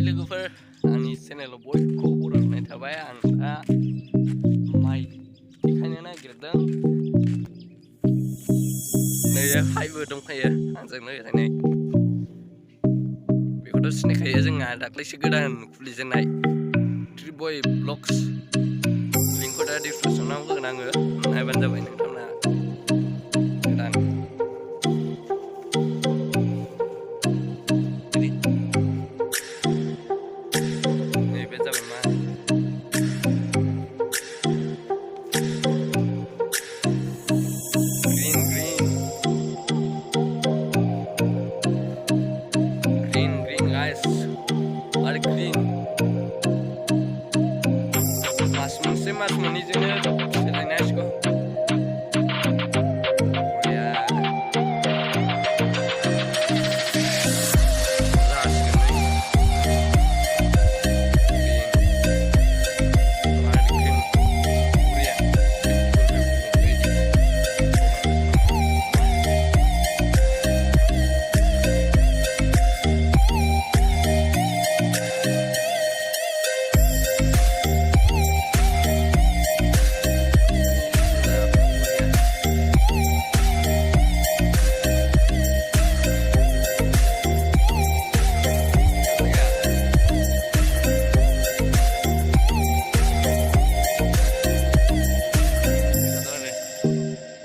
लोगोफोर आंनि चेनेलाव बयखौबो बरायनाय थाबाय आं दा माइ देखायनो नागिरदों नै हाइबो दंफायो आंजोंनो ओरैनो बेखौथ' सिनायखायो जोंहा दाख्लैसो गोदान खुलिजेननाय ShteEतिᗩᖇY ब्लग्स लिंकखौ दा डिसक्रिपसनाव होगोन आङो नायबानो जाबाय नोंथांमोना गोदान नैबे जाबाय मा ग्रीन गाइस आरो ग्रीन मास मोनसे मास मोननैजोंनो सोलायनो हासिगौ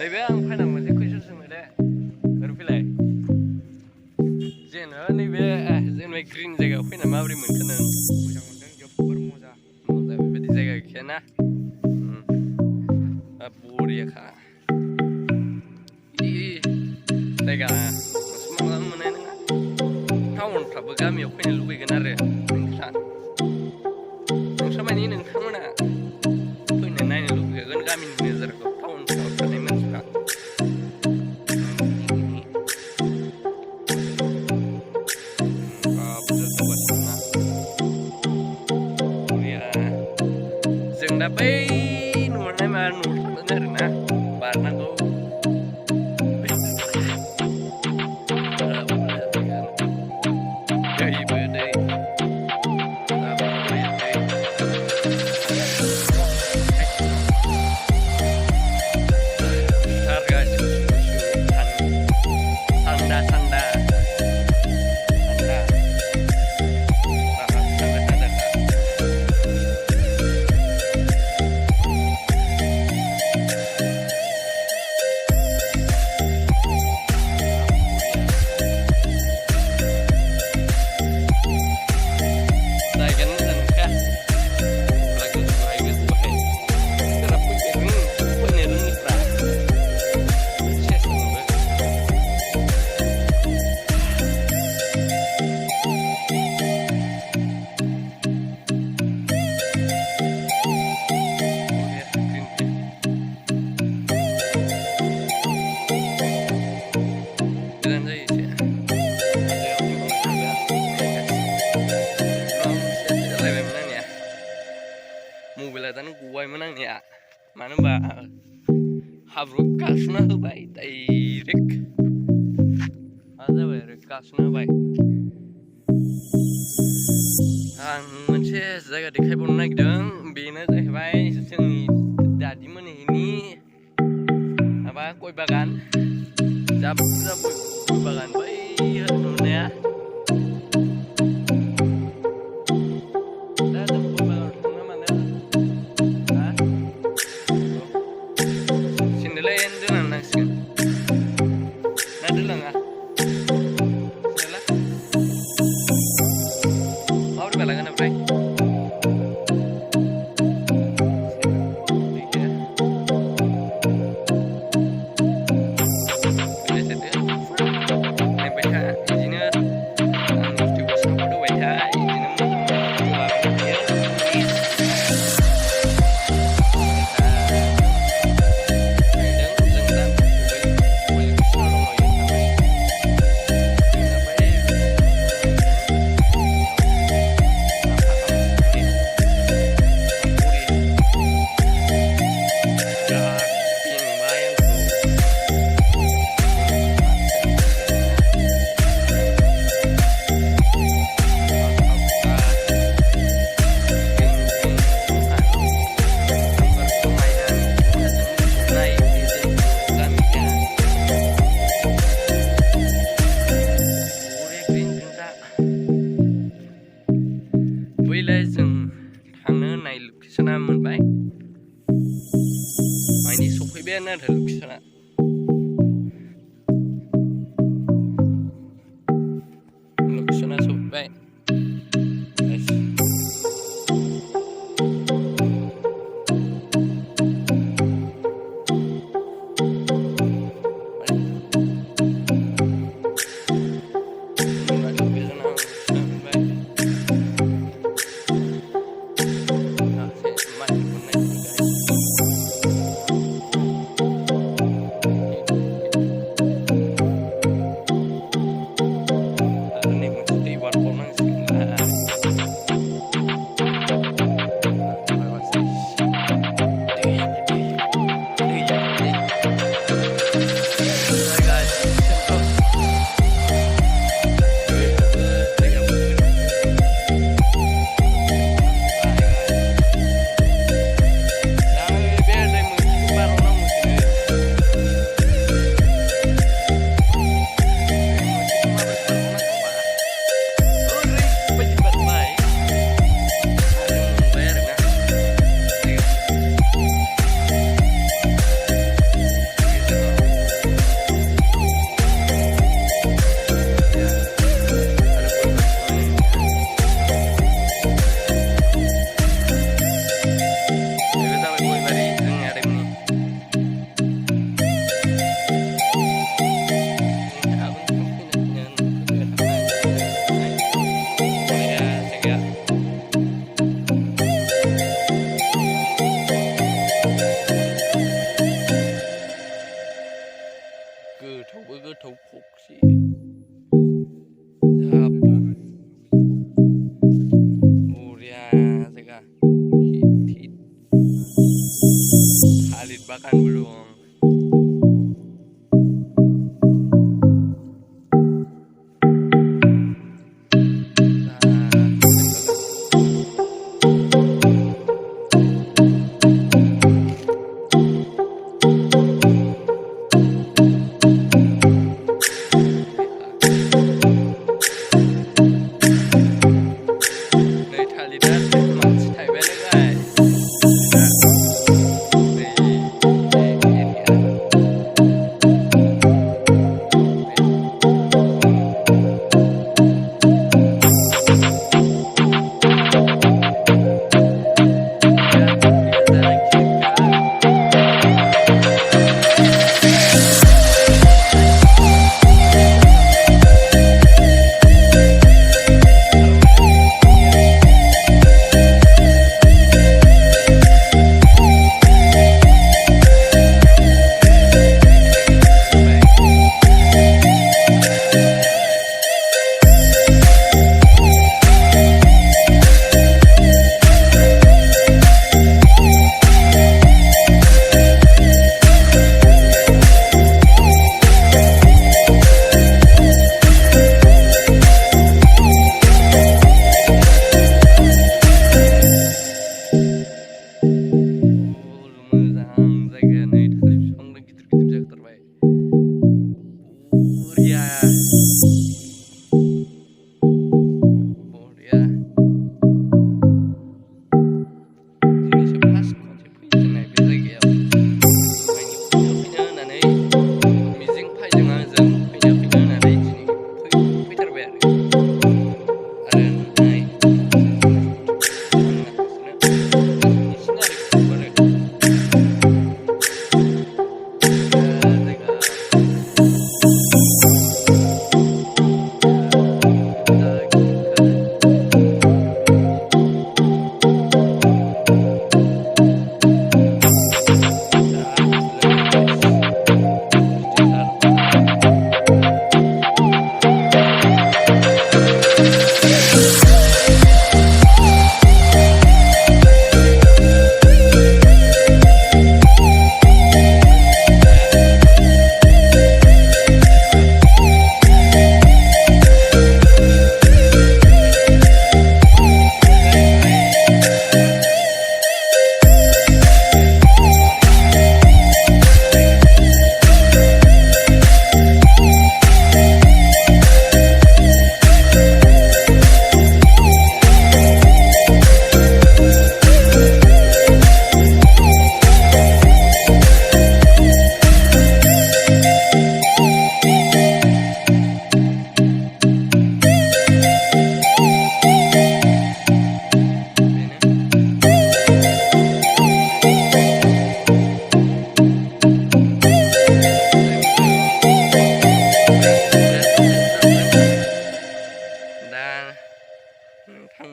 नैबे आं फाइनाल मोनसे कुइसन सोंनो दे ओरै फैलाय जेनेबा नैबे जेनेबा ग्रिन जायगायाव फैना माबोरै मोनखो नों मोजां मोनदों जोबोर मोजां बेबायदि जायगा गैखाया ना बरियाखा बिदि जायगा माबा मोननाय नङा टाउनफ्राबो गामियाव फैनो लुबैगोन आरो नोंस्रा माने नोंथांमोना फैनो नायनो लुबैगोन गामिनि नोजोरखौ टाउनफ्राव थानाय मानसिफ्रा जों दा बै नुहुरनाय मा नुहुरदों आरोना बारनांगौ दैबो दै मबाइला दानो गबायमोन आंनिया मानो होनबा हाब्रु गासोना होबाय डाइरेक्ट मा जाबाय आरो गासोना होबाय आं मोनसे जायगा देखायबावनो नागिरदों बेनो जाहैबाय जोंनि दादिमोननि माबा गय बागान जा बुरजा गय बागान बै नुनाया बिदिनो गैलाय जों थांनो होननाय लकेसना मोनबाय माने सफैबायानो आरो लकेसना सफैबाय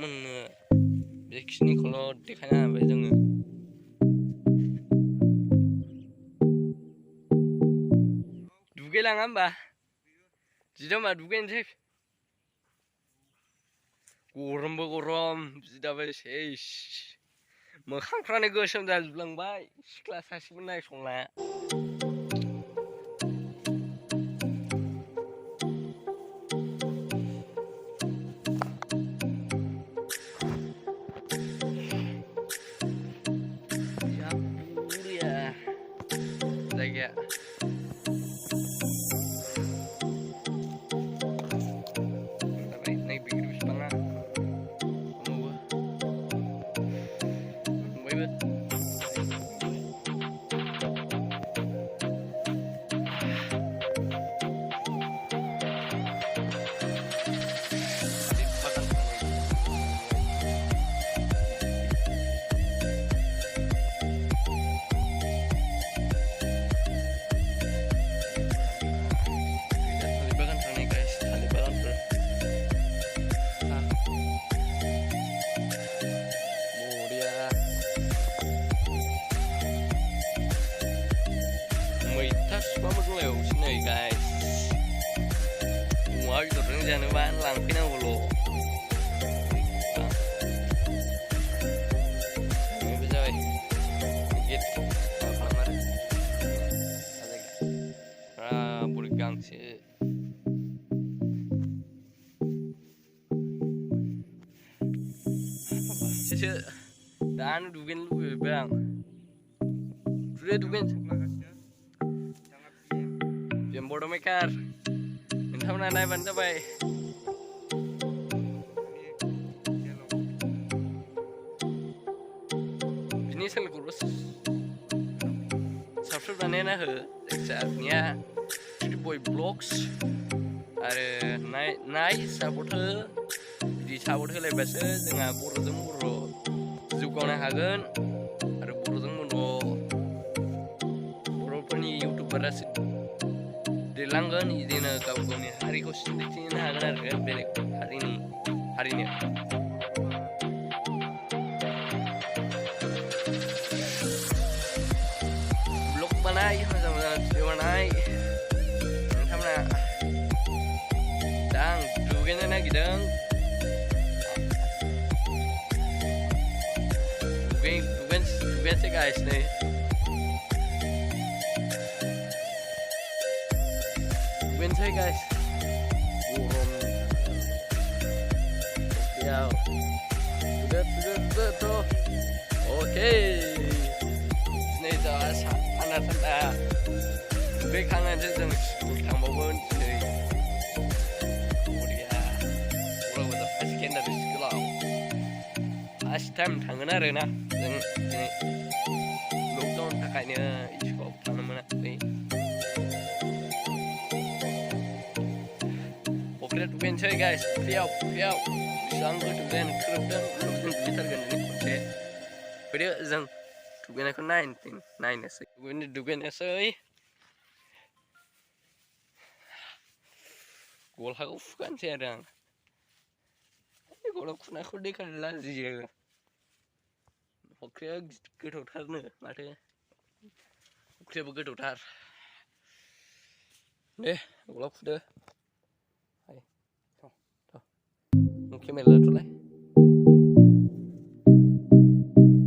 नोंनो बेखिनिखौल' देखायनो हाबाय जोङो। दुगैलाङा होमबा जिदा होमबा दुगैनोसै। गरमबो गरम जिदाबो सेस मोखांफ्रानो गोसोम जाजोबलांबाय सिख्ला सासेबो नायसंला। जायगाया नाय बैग्रि बिफाङा दंबावो मोनबायबो। guys. Mau itu jangan lupa langpin dulu. Ini bisa dikit kamar. Ada burgang sih. Sih, dan dugin lu bang. Sudah dugin. ᗵ नोंथांमोना नायबानो जाबाय। बिनि चेनेलखौबो साबस्क्राइब बानायना हो। जायखिजाया ShteEतिᗩᖇY Vlogs आरो नाय सापर्ट हो। बिदि सापर्ट होलायबासो जोंहा बर'जों बर' जौगानो हागोन आरो बर'जों बर'फोरनि इउटुबारासो देरलांगोन। इदिनो गाव गावनि हारिखौ सिनायथि होनो हागोन आरो बेलेग हारिनो। ब्लग बानाय मोजां मोजां भिडिअ बानाय। नोंथांमोना दा आं दुगैनो नागिरदों। दुगैनोसै गाइस नै। Wednesday guys, sudah tuh, oke. Ini jelas tanda gue kangen sih dengan tambahkan sih. Kemudian udah sekian dari sekolah. Last time tangan arena, ini lockdown takanya sekolah tangan mana nih. दुगैनोसै guys, बेयाव बेसेबां दुगैनो खोरोबदों दुगैथारगोन खनसे। फैदो जों दुगैनायखौ नायनोसै। गस्लाखौ फुगानोसै आरो आं। गस्ला खुनायखौ देखायनो लाजियो। फख्रिया गोथौथारनो माथो। फख्रियाबो गोथौथार। दे गस्ला खुदो। Oke, मेला